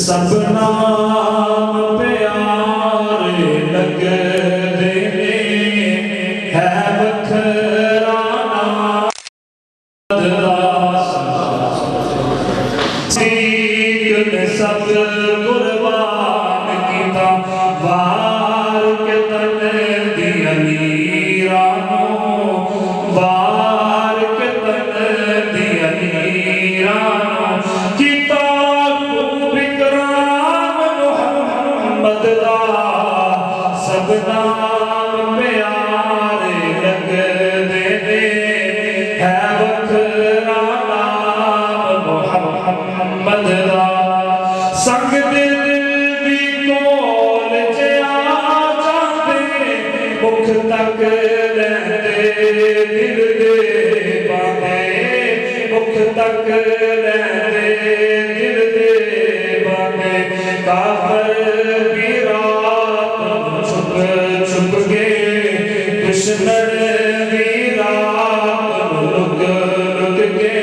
سب نام پیارے لگدے نے ہے وکھرا نام صدیق نے سب قربان کیتا وار کے تن دی امیرانوں وار کے تن دی امیرانوں کیتا خوب اکرام محمد دا سب نام پیارے لگدے نے ہے وکھرا نام محمد دا سنگ دل بھی کول جیا جاندے مکھ تک لیندے دل دے باندے مکھ تک لیندے دل دے باندے کافر بھی رات چھپ چھپ کے دشمن بھی رات رک رک کے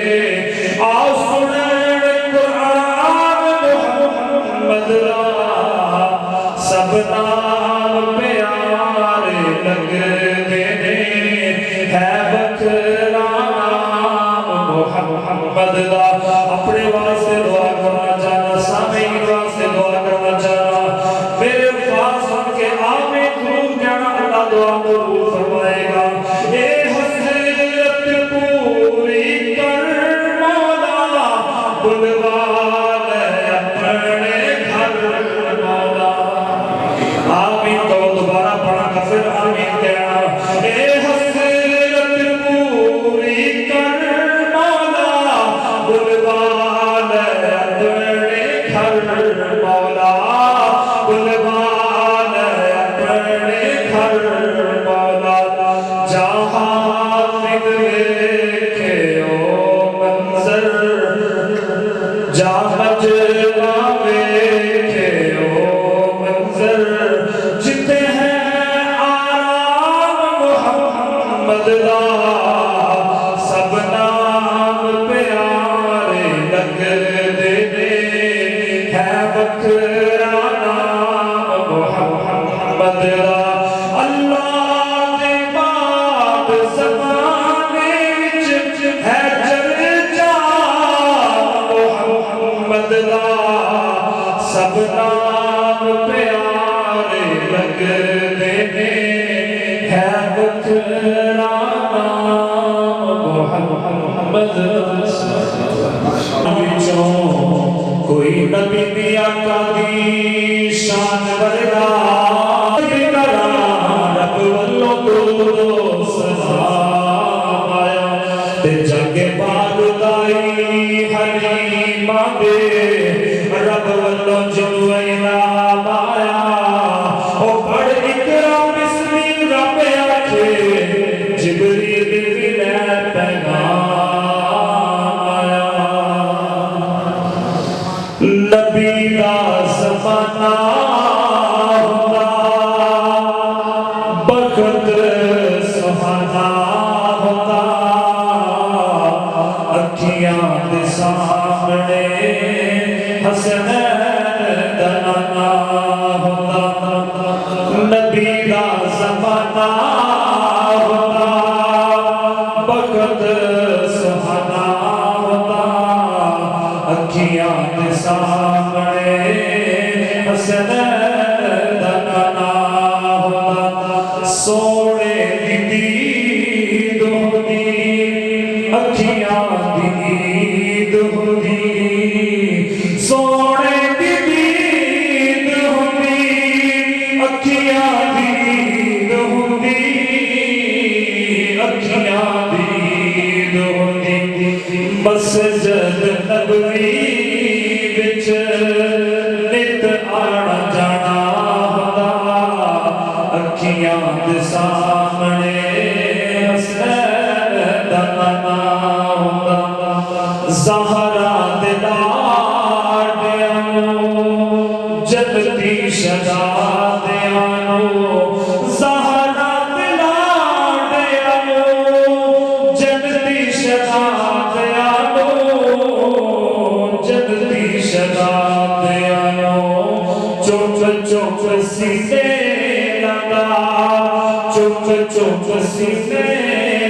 آؤ سنن قرآن محمد دا سب نام پیارے لگدے نے ہے وکھرا نام محمد دا اپنے واسطے دعا کرنا چاہنا سامعین واسطے دعا کرنا چاہنا میرے الفاظ سن کے آمین درود کہنا اللہ دعا قبول فرمائے گا اے حسرت پوری کر مولا بلوا لے اپنے گھر مولا آمین تو دوبارہ پڑھا گا پھر آمین کہنا اے حسرت پوری کر مولا بلوا لے اپنے گھر مولا بلوا لے اپنے گھر مولا جہاں دیکھے او منظر جہاں جلا دیکھے او منظر جتے ہیں آرام محمد دا سب نام پیارے لگدے نے ہے وکھرا نام محمد دا اللہ دے بعد زمانے وچ ہے چرچا محمد دا سب نام پیارے لگدے نے ہے وکھرا نام محمد وچوں کوئی نبی دی آقا دی شان ورگا رب والوں درود و سلام آیا تے جنگ بارگائی حلیمہ دے رب والوں جدو انعام آیا او پڑھ اقرا بسم رب آکھے جبریل بھی لے پیغام آیا نبی دا زمانہ ہوتا بخت سہانا ہوتا اکھیاں دے سامنے حسنین دا نانا ہوتا نبی دا زمانہ ہوتا بخت سہانا ہوتا اکھیاں دے سامنے حسنین دا نانا ہوتا سونے دی دید ہوتی اکھیاں دی دید ہوتی سونے دی دید ہوتی اکھیاں دی دید ہوتی اکھیاں دی دید ہوتی مسجد نبوی وچ نت آنا جانا ہوتا اکھیاں دے سامنے حسنین دا نانا ہوتا زہرا دے لاڈیاں جنتی شہزادیاں زہرا دے لاڈیاں جنتی شہزادیاں جنتی شہزادیاں چوک سینے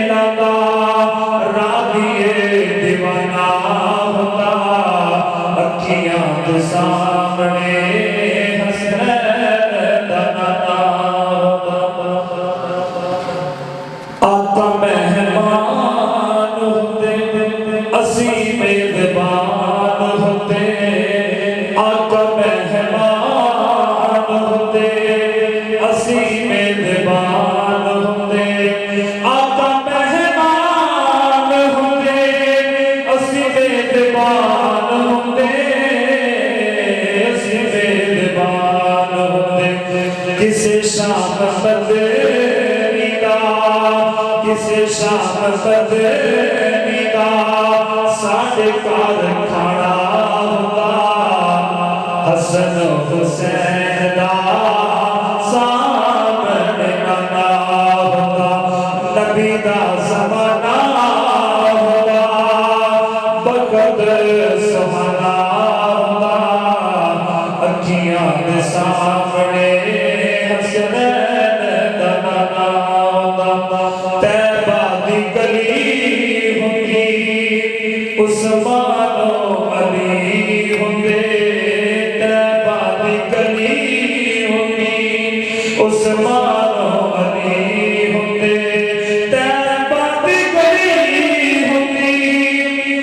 لگا راہیے دیوانہ ہوتا اکھیاں دے سامنے حسین دا نانا ہوتا آقا مہمان ہوتے اسی میزبان ہوتے آقا مہمان ہوتے اسی میزبان ہوتے آقا مہمان ہوتے اسی میزبان ہوتے اسی میزبان ہوتے کسے شام بدری دا کسے شام بدری دا ساڑھے کار کھانا ہوتا حسن و حسین دا سامنے نانا ہوتا نبی دا زمانہ ہوتا بقد سہانا ہوتا اکھیاں دے سامنے حسین دا نانا ہوتا تیبہ دی گلی ہوتی عثمان و علی ہوتے تیبہ دی گلی ہوتی عثمان و علی ہوتے تیبہ دی گلی ہوتی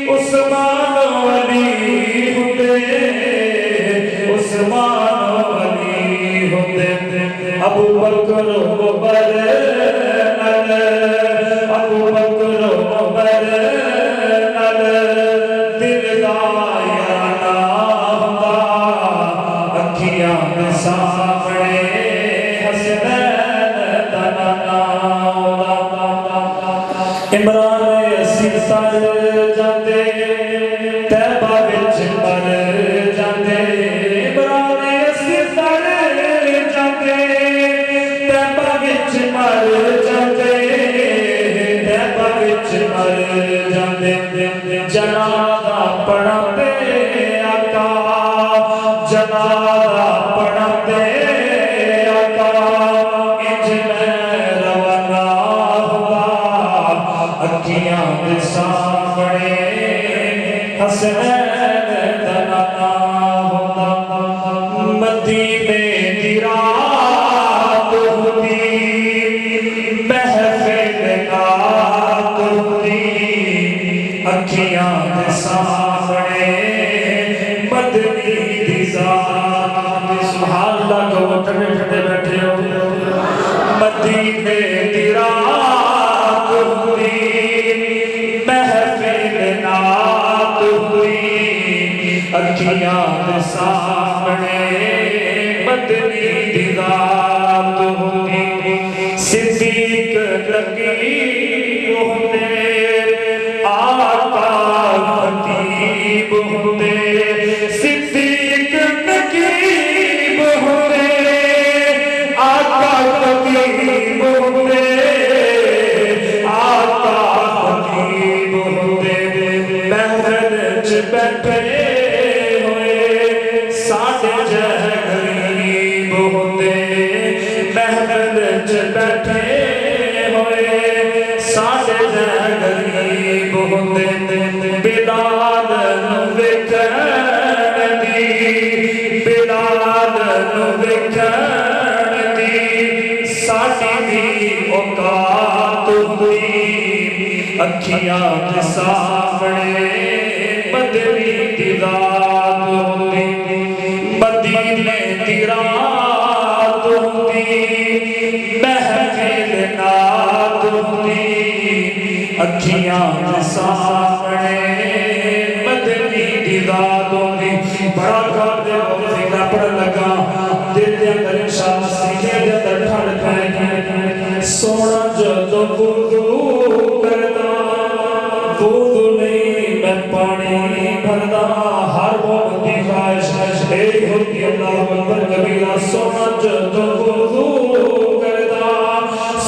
عثمان و علی ہوتے عثمان و علی ہوتے ابو بکر و عمر ابو بکر و عمر دل دا یارانہ ہوتا اکھیاں دے سامنے حسین دا نانا ہوتا عمران اسیر سر جاندے تیبہ وچ مر جاندے عمران اسیر سر جاندے تیبہ وچ مر جاندے تیبہ وچ مر جاندے جنازہ پڑھاندے آقا جنازہ پڑھاندے آقا انج میں روانہ ہوا اکھیاں دے سامنے حسین دا نانا ہوتا مدینے دی رات ہوتی محفل نات ہوتی اکھیاں دے سامنے مدنی دی ذات سبحان اللہ کو ٹھنڈے ٹھنڈے بیٹھے ہو مدینے دی رات ہوئی محفل نات ہوئی اکھیاں دے سامنے مدنی دی ذات ہوئی صدیق لقیب ہوتے آقا خطیب ہوتے صدیق نقیب ہوتے آقا خطیب ہوتے آقا خطیب ہوتے محفل چ بیٹھے ہوئے ساڈے غریب ہوتے محفل چ بیٹھے ہوئے ساڈے غریب ہوتے بلال نو ویکھن دی بلال نو ویکھن دی ساڈی بھی اوقات ہوئی اکھیاں دے سامنے مدنی دی رات ہوتی مدینے دی رات ہوتی محفل نات ہوتی اکھیاں دے سامنے مدنی دی رات ہوتی بڑا کر دے وظیفہ پڑھ لگا دل دے اندر انشاءاللہ سینے دے اندر ٹھنڈ پائے سونا جدو وضو کردا وضو نہیں میں پانی بھردا ہر وقت دی خواہش ایک ہوتی اللہ اکبر کبیرہ سونا جدو وضو کردا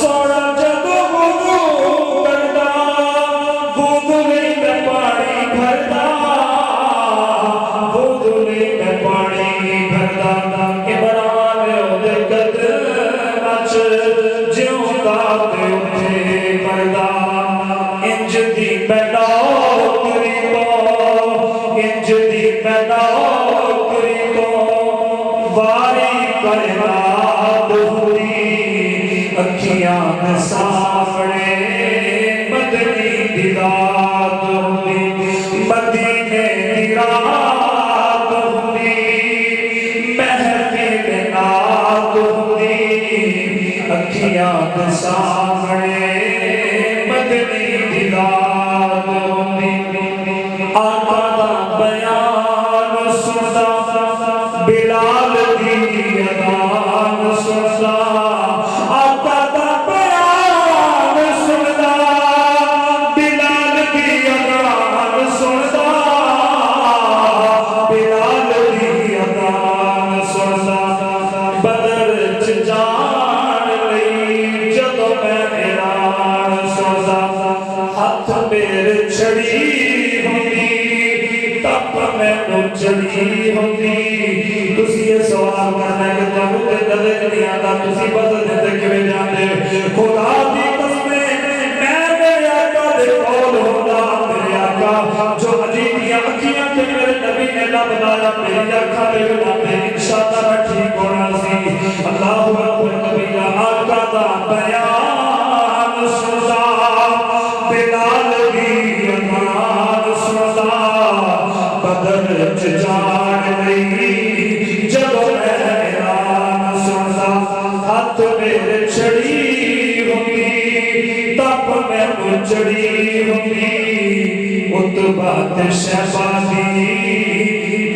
سونا جدو وضو کردا وضو نہیں میں پانی بھردا وضو نہیں میں پانی بھردا عمران دے قدم وچ جیوندا اٹھے پردہ انج دی نوکری کو انج دی نوکری کو واری کرنا دوری اکھیاں سامنے مدنی دی رات ہوئی مدینے دی رات ہوئی محفل نات ہوئی اکھیاں سامنے مدنی دی رات ہوئی آقا دا بیان سندا بلال دی اذان سندا آقا دا بیان سندا بلال دی اذان سندا بلال دی اذان سندا بدر چ جان لئی جدوں میں اعلان سندا ہاتھ میرے چھڑی میں چڑھی ہوتی تسی یہ سوال کرنا ہے کہ تانوں تے نظر نہیں آتا تسی بدل دے کیویں جاندے خدا دی قسم میں میرے آقا دے کول ہوندا میرے آقا جو عجیبیاں اکھیاں تے میرے نبی نے نہ بنایا میری اکھاں دے بناتے انشاءاللہ میں ٹھیک ہونا سی اللہ اکبر کبیرہ آقا دا بیان سندا بلال دی اذان سندا بدر چ جان لئی جدوں میں اعلان سندا ہاتھ میرے چھڑی ہوندی تپ میں چڑھی ہوندی اتبا تے شہبازی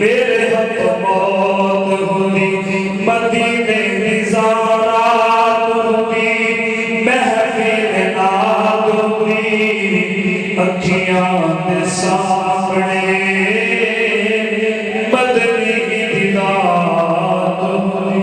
میرے ہاتھ موت ہوندی مدینے دی زارات ہوندی محفل ناد ہوندی اکھیاں دے سامنے مدنی دی رات ہوئی